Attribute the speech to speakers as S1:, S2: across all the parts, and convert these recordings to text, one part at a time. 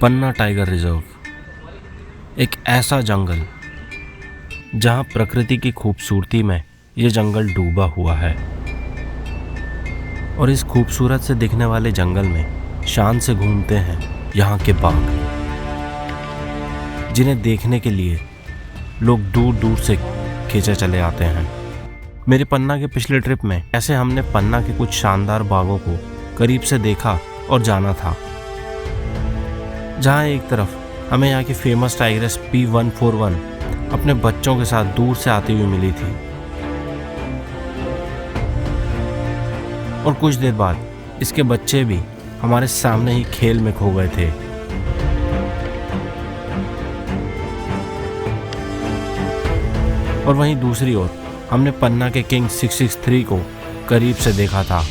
S1: पन्ना tiger reserve एक ऐसा जंगल जहां प्रकृति की खूबसूरती में ये जंगल डूबा हुआ है और इस खूबसूरत से दिखने वाले जंगल में शान से घूमते हैं यहाँ के बाघ, जिन्हें देखने के लिए लोग दूर दूर से खींचे चले आते हैं। मेरे पन्ना के पिछले ट्रिप में ऐसे हमने पन्ना के कुछ शानदार बाघों को करीब से देखा और जाना था, जहाँ एक तरफ हमें यहाँ की फेमस टाइग्रेस P141 अपने बच्चों के साथ दूर से आती हुई मिली थी और कुछ देर बाद इसके बच्चे भी हमारे सामने ही खेल में खो गए थे। और वहीं दूसरी ओर हमने पन्ना के किंग 663 को करीब से देखा था।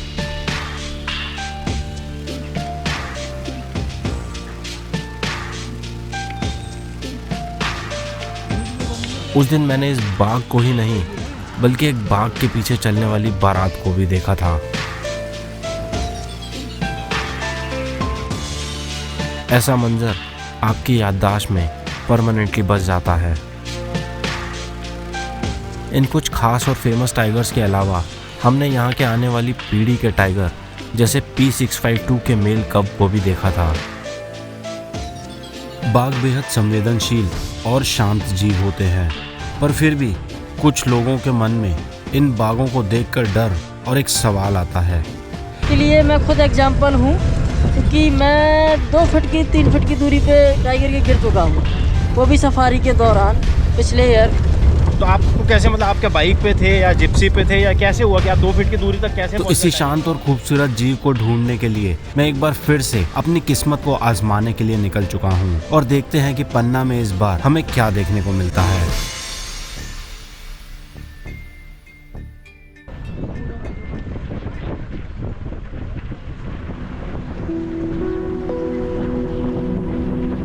S1: उस दिन मैंने इस बाघ को ही नहीं बल्कि एक बाघ के पीछे चलने वाली बारात को भी देखा था। ऐसा मंजर आपकी याददाश्त में परमानेंटली बस जाता है। इन कुछ खास और फेमस टाइगर्स के अलावा हमने यहाँ के आने वाली पीढ़ी के टाइगर जैसे P652 के मेल कब को भी देखा था। बाघ बेहद संवेदनशील और शांत जीव होते हैं, पर फिर भी कुछ लोगों के मन में इन बाघों को देखकर डर और एक सवाल आता है।
S2: के लिए मैं खुद एग्जाम्पल हूँ, क्योंकि मैं 2 फुट की 3 फुट की दूरी पे टाइगर के गिर चुका हूँ, वो भी सफारी के दौरान पिछले ईयर।
S3: तो आपको कैसे, मतलब आप क्या बाइक पे थे या जिप्सी पे थे या कैसे हुआ कि आप 2 फीट की दूरी तक कैसे?
S1: तो इसी शांत और खूबसूरत जीव को ढूंढने के लिए मैं एक बार फिर से अपनी किस्मत को आजमाने के लिए निकल चुका हूँ और देखते हैं कि पन्ना में इस बार हमें क्या देखने को मिलता है।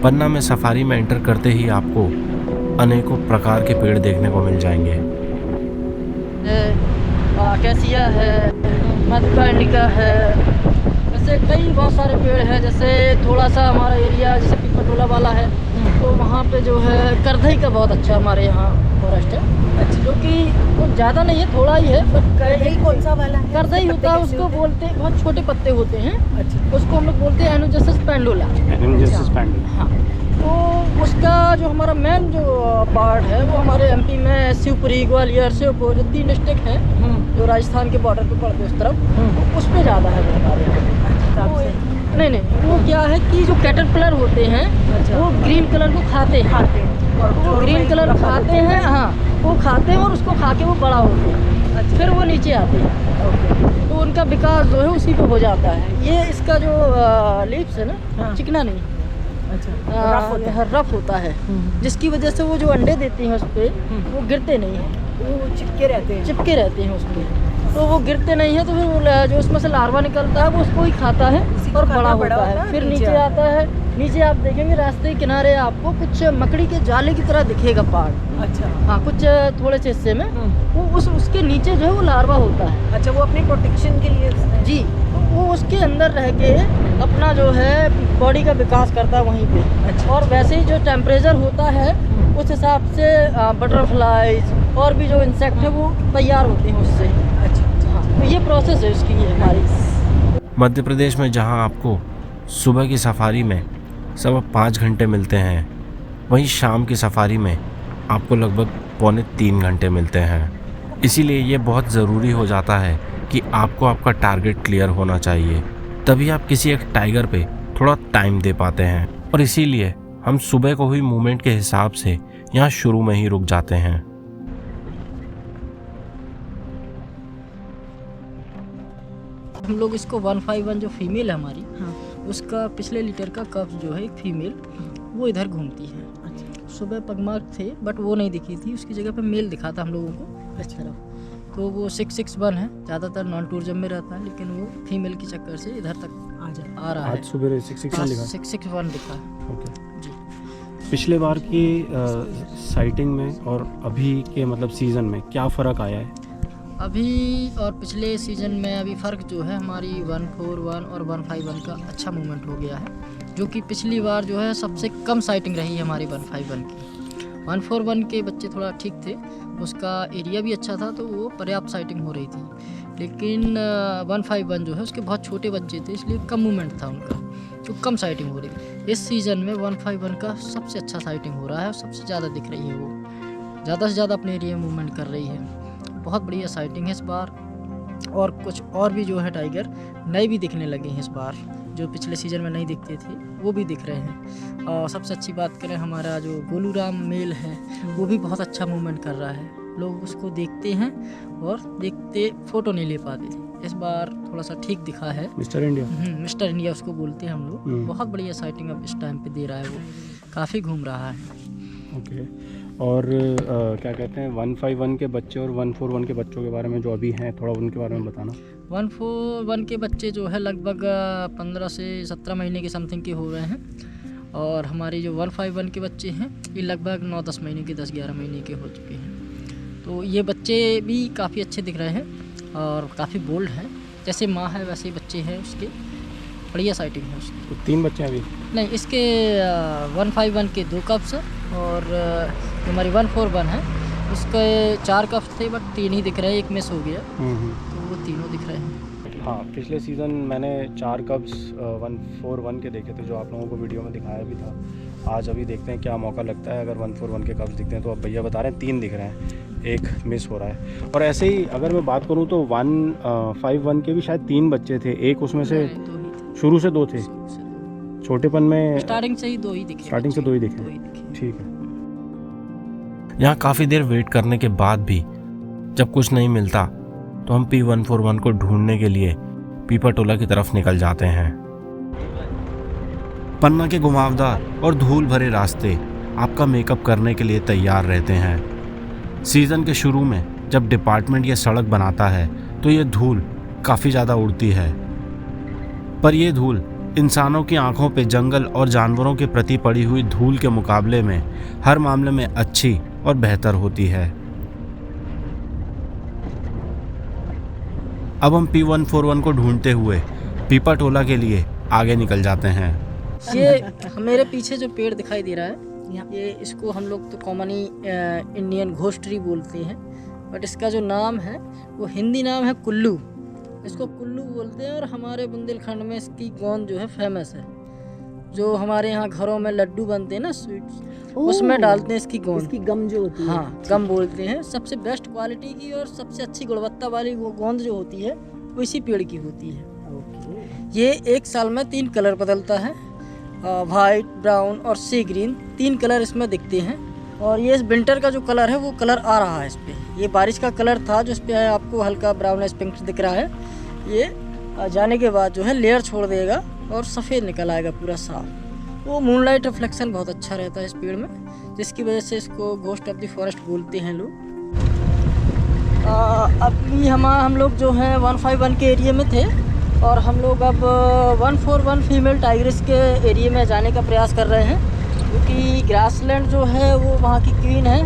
S1: पन्ना में सफारी में एंटर करते ही आपको अनेकों प्रकार के पेड़ देखने को मिल जाएंगे।
S2: कैसिया है, मधुका इंडिका है, ऐसे कई बहुत सारे पेड़ हैं। जैसे थोड़ा सा हमारा एरिया जैसे पिपटोला वाला है, तो वहाँ पे जो है करधई का बहुत अच्छा हमारे यहाँ फॉरेस्ट है। अच्छा, जो कि वो ज़्यादा नहीं है, थोड़ा ही है। बट
S4: करधई कौन सा वाला है?
S2: करधई होता है, उसको बोलते हैं, बहुत छोटे पत्ते होते हैं। अच्छा, उसको हम लोग बोलते हैं एनोजेसिस पैंडुला। हाँ, तो उसका जो हमारा मेन जो पार्ट है वो हमारे MP में शिवपुरी, ग्वालियर, श्योपुर जो 3 डिस्ट्रिक्ट हैं जो राजस्थान के बॉर्डर पे पड़ते हैं उस तरफ, तो उस पर ज़्यादा है हमारे यहाँ। नहीं, वो क्या है कि जो कैटरपिलर होते हैं वो ग्रीन कलर को खाते हैं, वो ग्रीन कलर खाते हैं। हाँ, वो खाते हैं और उसको खा के वो बड़ा होते हैं, फिर वो नीचे आते हैं, तो उनका विकास जो है उसी पे हो जाता है। ये इसका जो लीव्स है ना, चिकना नहीं, अच्छा रफ होता है, जिसकी वजह से वो जो अंडे देती हैं उस पर वो गिरते नहीं हैं, वो चिपके रहते हैं उस पर, तो वो गिरते नहीं है। तो फिर वो जो उसमें से लार्वा निकलता है वो उसको ही खाता है और बड़ा होता है, फिर नीचे आता है। नीचे आप देखेंगे रास्ते के किनारे आपको कुछ मकड़ी के जाले की तरह दिखेगा पार्ट। अच्छा, हाँ, कुछ थोड़े से हिस्से में वो उसके नीचे जो है वो लार्वा होता है। अच्छा, वो अपनी प्रोटेक्शन के लिए जी, तो वो उसके अंदर रह के अपना जो है बॉडी का विकास करता है वहीं पे। अच्छा, और वैसे ही जो टेम्परेचर होता है उस हिसाब से बटरफ्लाईज और भी जो इंसेक्ट है वो तैयार होते हैं उससे। अच्छा, हाँ, तो ये प्रोसेस है उसकी है हमारी।
S1: मध्य प्रदेश में जहां आपको सुबह की सफारी में 5.25 घंटे मिलते हैं, वहीं शाम की सफारी में आपको लगभग 2.25-3 घंटे मिलते हैं। इसीलिए ये बहुत ज़रूरी हो जाता है कि आपको आपका टारगेट क्लियर होना चाहिए, तभी आप किसी एक टाइगर पे थोड़ा टाइम दे पाते हैं। और इसीलिए हम सुबह को हुई मूवमेंट के हिसाब से यहाँ शुरू में ही रुक जाते हैं।
S2: हम लोग इसको 151 जो फीमेल है हमारी, हाँ, उसका पिछले लीटर का कफ जो है एक फीमेल, वो इधर घूमती है। अच्छा, सुबह पगमार्क थे बट वो नहीं दिखी थी, उसकी जगह पे मेल दिखा था हम लोगों को इस तरफ, तो वो 661 है, ज़्यादातर नॉन टूरिज्म में रहता है, लेकिन वो फीमेल के चक्कर से इधर तक आ रहा है।
S3: आज सुबह
S2: 661 दिखा है।
S3: ओके जी। पिछले बार की साइटिंग में और अभी के मतलब सीज़न में क्या फ़र्क आया है?
S2: अभी और पिछले सीज़न में अभी फ़र्क जो है हमारी 141 और 151 का अच्छा मूवमेंट हो गया है। जो कि पिछली बार जो है सबसे कम साइटिंग रही है हमारी 151 की। 141 के बच्चे थोड़ा ठीक थे, उसका एरिया भी अच्छा था तो वो पर्याप्त साइटिंग हो रही थी, लेकिन 151 जो है उसके बहुत छोटे बच्चे थे, इसलिए कम मूवमेंट था उनका, तो कम साइटिंग हो रही थी। इस सीज़न में 151 का सबसे अच्छा साइटिंग हो रहा है और सबसे ज़्यादा दिख रही है, वो ज़्यादा से ज़्यादा अपने एरिया में मूवमेंट कर रही है। बहुत बढ़िया साइटिंग है इस बार, और कुछ और भी जो है टाइगर नए भी दिखने लगे हैं इस बार, जो पिछले सीज़न में नहीं दिखते थे वो भी दिख रहे हैं। और सबसे अच्छी बात करें, हमारा जो गोलूराम मेल है वो भी बहुत अच्छा मूवमेंट कर रहा है, लोग उसको देखते हैं और देखते फ़ोटो नहीं ले पाते थे। इस बार थोड़ा सा ठीक दिखा है।
S3: मिस्टर इंडिया,
S2: मिस्टर इंडिया उसको बोलते हैं हम लोग। बहुत बढ़िया साइटिंग अब इस टाइम पे दे रहा है, वो काफ़ी घूम रहा है।
S3: ओके। और क्या कहते हैं 151 के बच्चे और 141 के बच्चों के बारे में जो अभी हैं, थोड़ा उनके बारे में बताना।
S2: 141 के बच्चे जो है लगभग 15 से 17 महीने के समथिंग के हो रहे हैं, और हमारे जो 151 के बच्चे हैं ये लगभग 9-10 महीने के, 10-11 महीने के हो चुके हैं। तो ये बच्चे भी काफ़ी अच्छे दिख रहे हैं और काफ़ी बोल्ड हैं, जैसे माँ है वैसे ही बच्चे हैं उसके, बढ़िया साइटिंग है उसकी।
S3: तो 3 बच्चे हैं अभी?
S2: नहीं, इसके 151 के 2 कप्स और जो हमारी 141 है उसके 4 कप्स थे, बट 3 ही दिख रहे हैं, एक मिस हो गया, तो वो तीनों दिख रहे हैं।
S3: हाँ, पिछले सीज़न मैंने 4 कप्स 141 के देखे थे, जो आप लोगों को वीडियो में दिखाया भी था। आज अभी देखते हैं क्या मौका लगता है, अगर 141 के कप्स दिखते हैं तो अब भैया बता रहे हैं 3 दिख रहे हैं, एक मिस हो रहा है। और ऐसे ही अगर मैं बात करूँ तो 151 के भी शायद 3 बच्चे थे, एक उसमें से शुरू से 2 थे, छोटेपन में
S2: स्टार्टिंग से ही 2 ही दिखे,
S3: स्टार्टिंग से 2 ही दिखे। ठीक है।
S1: यहाँ काफ़ी देर वेट करने के बाद भी जब कुछ नहीं मिलता तो हम P141 को ढूंढने के लिए पीपाटोला की तरफ निकल जाते हैं। पन्ना के घुमावदार और धूल भरे रास्ते आपका मेकअप करने के लिए तैयार रहते हैं। सीज़न के शुरू में जब डिपार्टमेंट ये सड़क बनाता है तो ये धूल काफ़ी ज़्यादा उड़ती है, पर यह धूल इंसानों की आंखों पे जंगल और जानवरों के प्रति पड़ी हुई धूल के मुकाबले में हर मामले में अच्छी और बेहतर होती है। अब हम P141 को ढूंढते हुए पीपाटोला के लिए आगे निकल जाते हैं।
S2: ये मेरे पीछे जो पेड़ दिखाई दे रहा है, ये इसको हम लोग तो कॉमनली इंडियन घोस्ट ट्री बोलते हैं, बट इसका जो नाम है वो हिंदी नाम है कुल्लू, इसको कुल्लू बोलते हैं। और हमारे बुंदेलखंड में इसकी गोंद जो है फेमस है, जो हमारे यहाँ घरों में लड्डू बनते हैं ना स्वीट्स, उसमें डालते हैं इसकी गोंद, इसकी गम जो होती है, हाँ गम बोलते हैं। सबसे बेस्ट क्वालिटी की और सबसे अच्छी गुणवत्ता वाली वो गोंद जो होती है वो इसी पेड़ की होती है। ये 1 साल में 3 कलर बदलता है, वाइट, ब्राउन और सी ग्रीन, 3 कलर इसमें दिखते हैं। और ये इस विंटर का जो कलर है वो कलर आ रहा है इस पर, ये बारिश का कलर था जो इस पर आपको हल्का ब्राउन पिंक दिख रहा है, ये जाने के बाद जो है लेयर छोड़ देगा और सफ़ेद निकल आएगा पूरा साफ। वो मूनलाइट रिफ्लेक्शन बहुत अच्छा रहता है इस पेड़ में, जिसकी वजह से इसको घोस्ट ऑफ द फॉरेस्ट बोलते हैं लोग। अभी हम लोग जो है 151 के एरिया में थे, और हम लोग अब 141 फीमेल टाइग्रिस के एरिया में जाने का प्रयास कर रहे हैं, क्योंकि ग्रासलैंड जो है वो वहाँ की क्वीन है,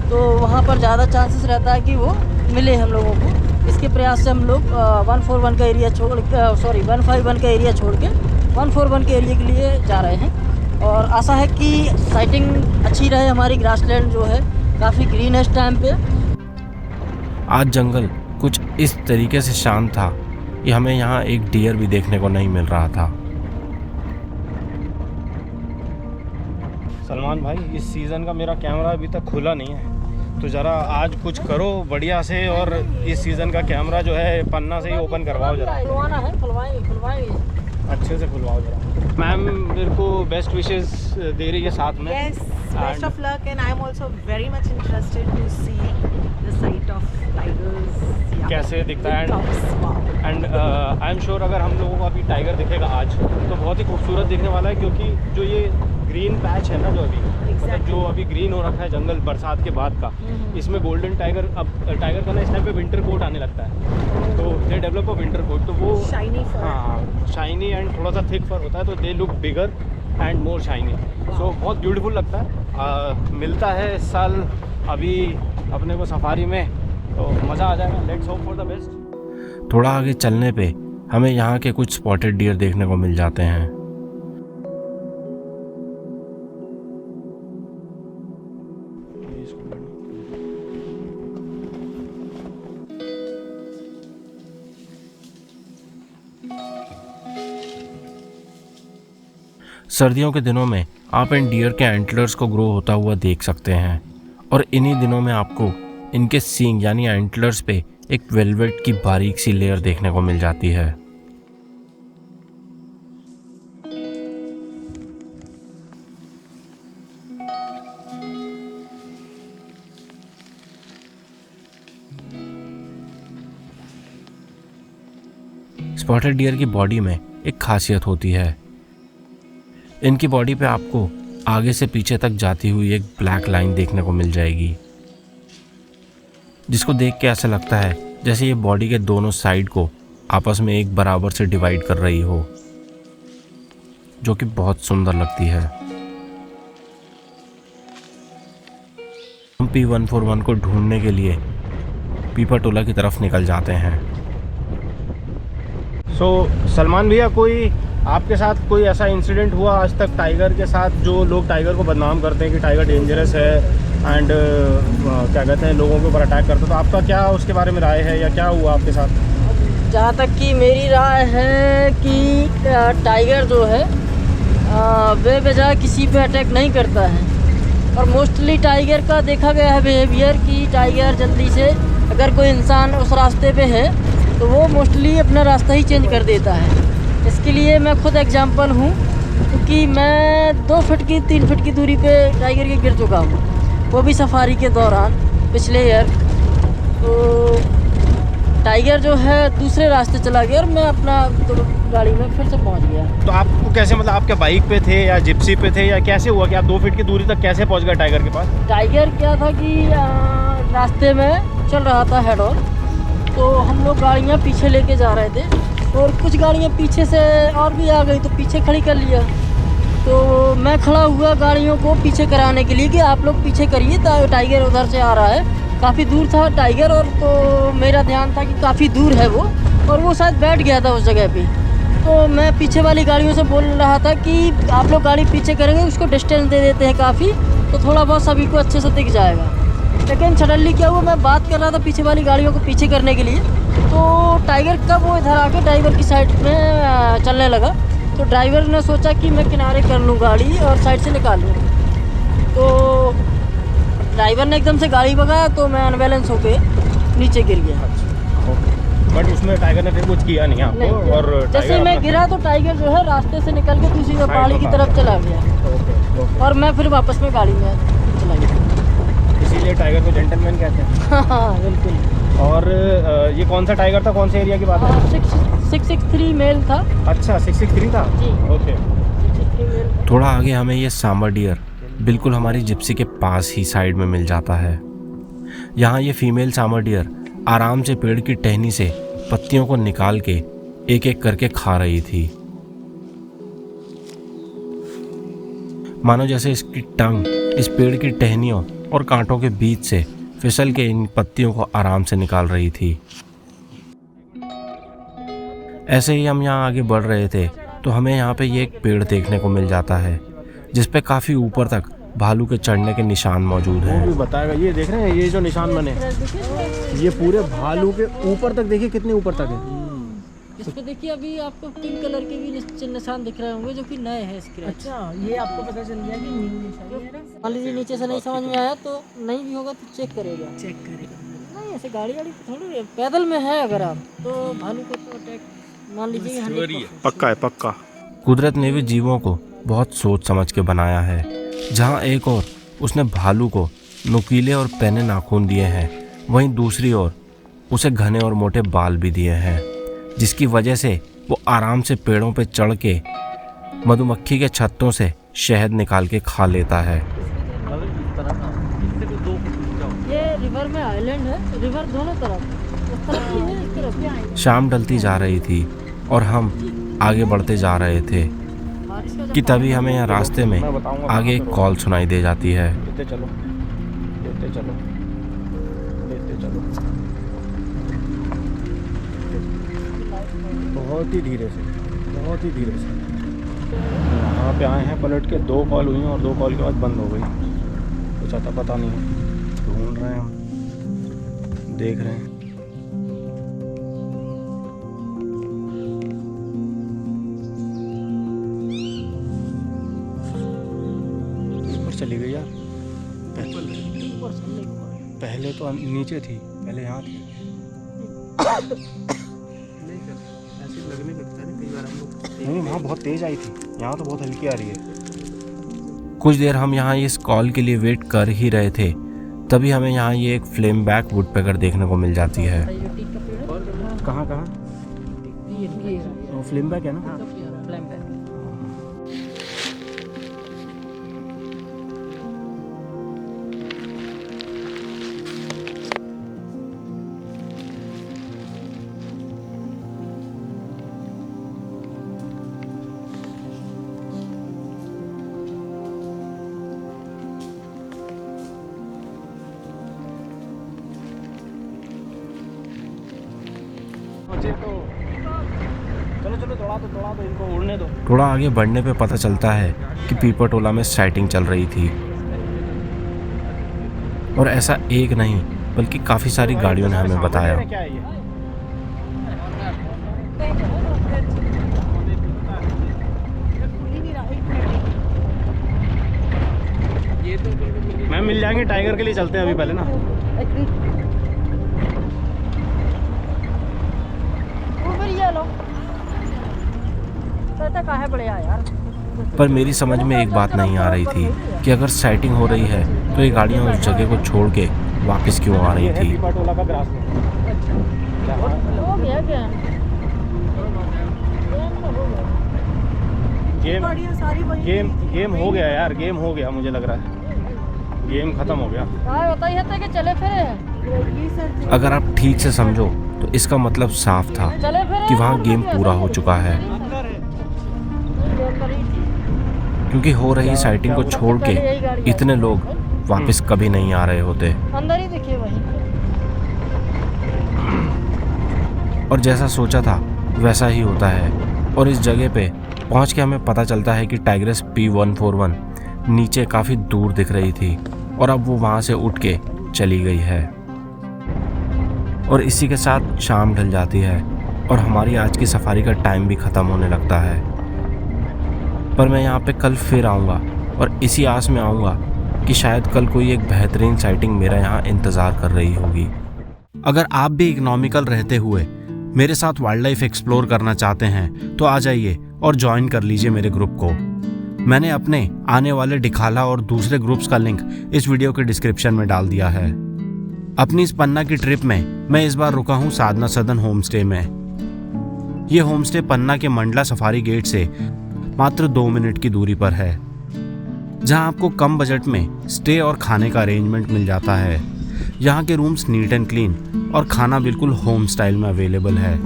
S2: तो वहाँ पर ज़्यादा चांसेस रहता है कि वो मिले हम लोगों को। इसके प्रयास से हम लोग 141 का एरिया छोड़ 151 का एरिया छोड़ के 141 के एरिया के लिए जा रहे हैं, और आशा है कि साइटिंग अच्छी रहे। हमारी ग्रासलैंड जो है काफ़ी ग्रीन है इस टाइम पे।
S1: आज जंगल कुछ इस तरीके से शांत था कि हमें यहाँ एक डियर भी देखने को नहीं मिल रहा था।
S3: सलमान भाई, इस सीज़न का मेरा कैमरा अभी तक खुला नहीं है, तो ज़रा आज कुछ करो बढ़िया से, और इस सीज़न का कैमरा जो है पन्ना से ही ओपन करवाओ जरा।
S2: खुलवाना है, खुलवाएंगे
S3: अच्छे से खुलवाओ जरा। मैम मेरे को बेस्ट विशेस दे रही है साथ में।
S4: Yes, best of luck, and I'm also very much interested to see the sight of tigers. Yeah.
S3: कैसे दिखता है,
S4: Wow.
S3: And I am sure अगर हम लोगों को अभी टाइगर दिखेगा आज तो बहुत ही खूबसूरत दिखने वाला है, क्योंकि जो ये ग्रीन पैच है ना जो अभी मतलब जो अभी ग्रीन हो रखा है जंगल बरसात के बाद का, इसमें गोल्डन टाइगर, अब टाइगर का ना इस टाइम पे विंटर कोट आने लगता है, तो they develop a winter coat, तो वो
S4: Shiny fur.
S3: हाँ शाइनी एंड थोड़ा सा थिक फर होता है, तो they look bigger and more shiny, so बहुत ब्यूटीफुल लगता है। मिलता है इस साल अभी अपने को सफारी में, तो मज़ा आ जाएगा। Let's hope for the best.
S1: थोड़ा आगे चलने पे हमें यहाँ के कुछ स्पॉटेड डियर देखने को मिल जाते हैं। सर्दियों के दिनों में आप इन डियर के एंटलर्स को ग्रो होता हुआ देख सकते हैं और इन्हीं दिनों में आपको इनके सींग यानी एंटलर्स पे एक वेलवेट की बारीक सी लेयर देखने को मिल जाती है। स्पॉटेड डियर की बॉडी में एक खासियत होती है। इनकी बॉडी पे आपको आगे से पीछे तक जाती हुई एक ब्लैक लाइन देखने को मिल जाएगी, जिसको देख के ऐसा लगता है जैसे ये बॉडी के दोनों साइड को आपस में एक बराबर से डिवाइड कर रही हो, जो कि बहुत सुंदर लगती है। हम P141 को ढूंढने के लिए पीपा-टोला की तरफ निकल जाते हैं।
S3: सलमान भैया, कोई आपके साथ कोई ऐसा इंसिडेंट हुआ आज तक टाइगर के साथ, जो लोग टाइगर को बदनाम करते हैं कि टाइगर डेंजरस है एंड क्या कहते हैं लोगों के ऊपर अटैक करते, तो आपका क्या उसके बारे में राय है या क्या हुआ आपके साथ?
S2: जहाँ तक कि मेरी राय है कि टाइगर जो है बेवजह किसी पे अटैक नहीं करता है, और मोस्टली टाइगर का देखा गया है बिहेवियर कि टाइगर जल्दी से अगर कोई इंसान उस रास्ते पे है तो वो मोस्टली अपना रास्ता ही चेंज कर देता है। इसके लिए मैं खुद एग्जांपल हूँ, क्योंकि मैं 2 फीट की 3 फीट की दूरी पे टाइगर के गिर चुका हूँ, वो भी सफारी के दौरान पिछले ईयर। तो टाइगर जो है दूसरे रास्ते चला गया और मैं अपना तो गाड़ी में फिर से पहुँच गया।
S3: तो आपको कैसे, मतलब आपके बाइक पे थे या जिप्सी पे थे या कैसे हुआ कि आप 2 फीट की दूरी तक कैसे पहुँच गए टाइगर के पास?
S2: टाइगर क्या था कि रास्ते में चल रहा था हेड ऑन, तो हम लोग गाड़ियाँ पीछे लेके जा रहे थे और कुछ गाड़ियाँ पीछे से और भी आ गई तो पीछे खड़ी कर लिया। तो मैं खड़ा हुआ गाड़ियों को पीछे कराने के लिए कि आप लोग पीछे करिए, टाइगर उधर से आ रहा है। काफ़ी दूर था टाइगर, और तो मेरा ध्यान था कि काफ़ी दूर है वो, और वो शायद बैठ गया था उस जगह पे। तो मैं पीछे वाली गाड़ियों से बोल रहा था कि आप लोग गाड़ी पीछे करेंगे, उसको डिस्टेंस दे देते हैं काफ़ी, तो थोड़ा बहुत सभी को अच्छे से दिख जाएगा। लेकिन सडनली क्या हुआ, मैं बात कर रहा था पीछे वाली गाड़ियों को पीछे करने के लिए, तो टाइगर कब वो इधर आके ड्राइवर की साइड में चलने लगा। तो ड्राइवर ने सोचा कि मैं किनारे कर लूँ गाड़ी और साइड से निकाल लूँ, तो ड्राइवर ने एकदम से गाड़ी भगाया तो मैं अनबैलेंस होके नीचे गिर गया।
S3: बट उसमें टाइगर ने फिर कुछ किया नहीं आपको?
S2: नहीं,
S3: और
S2: जैसे मैं गिरा तो टाइगर जो है रास्ते से निकल के दूसरी पहाड़ी की तरफ चला गया, और मैं फिर वापस में गाड़ी में चला गया।
S3: इसीलिए टाइगर को जेंटलमैन कहते हैं।
S2: हाँ बिल्कुल।
S3: और ये कौन सा टाइगर था, कौन से एरिया की बात है?
S2: 663 मेल था।
S3: अच्छा, 663 था
S2: जी।
S3: ओके।
S2: 663 मेल था।
S1: थोड़ा आगे हमें ये सांबर डियर बिल्कुल हमारी जिप्सी के पास ही साइड में मिल जाता है। यहाँ ये फीमेल सांबर डियर आराम से पेड़ की टहनी से पत्तियों को निकाल के एक एक करके खा रही थी, मानो जैसे इसकी टंग इस पेड़ की टहनियों और कांटों के बीच से फिसल के इन पत्तियों को आराम से निकाल रही थी। ऐसे ही हम यहाँ आगे बढ़ रहे थे तो हमें यहाँ पे ये एक पेड़ देखने को मिल जाता है, जिस पे काफ़ी ऊपर तक भालू के चढ़ने के निशान मौजूद हैं।
S3: वो भी बताएगा, ये देख रहे हैं ये जो निशान बने, ये पूरे भालू के ऊपर तक, देखिए कितने ऊपर तक है।
S2: इस पे देखिए अभी आपको पिंक कलर के भी निशान दिख रहे होंगे जो कि नए हैं स्क्रैच।
S4: अच्छा, ये आपको पता चल गया कि न्यू निशान?
S2: मान लीजिए नीचे से नहीं समझ में आया तो नहीं भी होगा तो चेक करेगा।
S4: चेक करेगा।
S2: नहीं ऐसे गाड़ी थोड़ी, पैदल में है अगर आप तो भालू को तो अटैक मान लीजिए 100%।
S3: पक्का है, पक्का।
S1: कुदरत ने भी जीवों को बहुत सोच समझ के बनाया है। जहाँ एक ओर उसने भालू को नुकीले और पैने नाखून दिए हैं, वहीं दूसरी ओर उसे घने और मोटे बाल भी दिए हैं, जिसकी वजह से वो आराम से पेड़ों पे चढ़ के मधुमक्खी के छत्तों से शहद निकाल के खा लेता है।
S2: ये रिवर में आइलैंड है, रिवर दोनों तरफ, उस तरफ भी है इस तरफ भी है।
S1: शाम ढलती जा रही थी और हम आगे बढ़ते जा रहे थे कि तभी हमें यहाँ रास्ते में आगे एक कॉल सुनाई दे जाती है।
S3: लेते चलो, लेते चलो, लेते चलो, बहुत ही धीरे से, बहुत ही धीरे से। यहाँ पे आए हैं पलट के, 2 कॉल हुई हैं और 2 कॉल के बाद बंद हो गई। कुछ आता पता नहीं है, ढूंढ रहे हैं हम, देख रहे हैं। चली गई यार।
S2: ऊपर से लेक ऊपर।
S3: पहले तो नीचे थी, पहले यहाँ थी।
S5: ऐसे लगने लगता है ना कई बार हम लोग।
S3: नहीं, वहाँ बहुत तेज आई थी, यहाँ तो बहुत हल्की आ रही है।
S1: कुछ देर हम यहाँ इस कॉल के लिए वेट कर ही रहे थे, तभी हमें यहाँ ये एक फ्लेम बैक वुडपेकर देखने को मिल जाती है।
S2: ये टीक का पेड़ है।
S3: कहाँ कहाँ?
S2: ये
S3: वो फ्लेम बैक है ना?
S2: Flame back.
S3: तो चलो चलो दौड़ा दो इनको, उड़ने दो।
S1: थोड़ा आगे बढ़ने पे पता चलता है कि पीपरटोला में साइटिंग चल रही थी, और ऐसा एक नहीं बल्कि काफ़ी सारी गाड़ियों ने हमें बताया।
S3: क्या है ये? मैम मिल जाएंगे, टाइगर के लिए चलते हैं अभी पहले ना।
S2: ऊपर ये लो। कहता काहे बड़े आ यार।
S1: पर मेरी समझ में एक बात नहीं आ रही थी कि अगर साइटिंग हो रही है तो ये गाड़ियाँ उस जगह को छोड़ के वापस क्यों आ रही थी।
S3: पीपरटोला का ग्रास
S2: हो गया क्या?
S3: गेम हो गया यार, गेम हो गया, मुझे लग रहा है गेम खत्म हो गया।
S2: बताइए था कि चले फिरे।
S1: अगर आप ठीक से समझो तो इसका मतलब साफ था
S2: चले फिरे
S1: कि वहाँ गेम पूरा हो चुका है, क्योंकि हो रही साइटिंग को छोड़ के इतने लोग वापस कभी नहीं आ रहे होते।
S2: अंदर ही दिखे वहीं।
S1: और जैसा सोचा था वैसा ही होता है, और इस जगह पे पहुंच के हमें पता चलता है कि टाइग्रेस P141 नीचे काफ़ी दूर दिख रही थी और अब वो वहाँ से उठ के चली गई है। और इसी के साथ शाम ढल जाती है और हमारी आज की सफारी का टाइम भी ख़त्म होने लगता है। पर मैं यहाँ पे कल फिर आऊँगा और इसी आस में आऊँगा कि शायद कल कोई एक बेहतरीन साइटिंग मेरा यहाँ इंतज़ार कर रही होगी। अगर आप भी इकोनॉमिकल रहते हुए मेरे साथ वाइल्ड लाइफ एक्सप्लोर करना चाहते हैं तो आ जाइए और ज्वाइन कर लीजिए मेरे ग्रुप को। मैंने अपने आने वाले डिखाला और दूसरे ग्रुप्स का लिंक इस वीडियो के डिस्क्रिप्शन में डाल दिया है। अपनी इस पन्ना की ट्रिप में मैं इस बार रुका हूँ साधना सदन होम स्टे में। ये होम स्टे पन्ना के मंडला सफारी गेट से मात्र 2 मिनट की दूरी पर है, जहाँ आपको कम बजट में स्टे और खाने का अरेंजमेंट मिल जाता है। यहाँ के रूम्स नीट एंड क्लीन और खाना बिल्कुल होम स्टाइल में अवेलेबल है।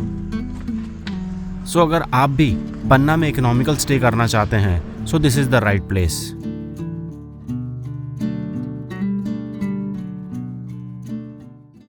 S1: सो अगर आप भी पन्ना में इकोनॉमिकल स्टे करना चाहते हैं so this is the right place.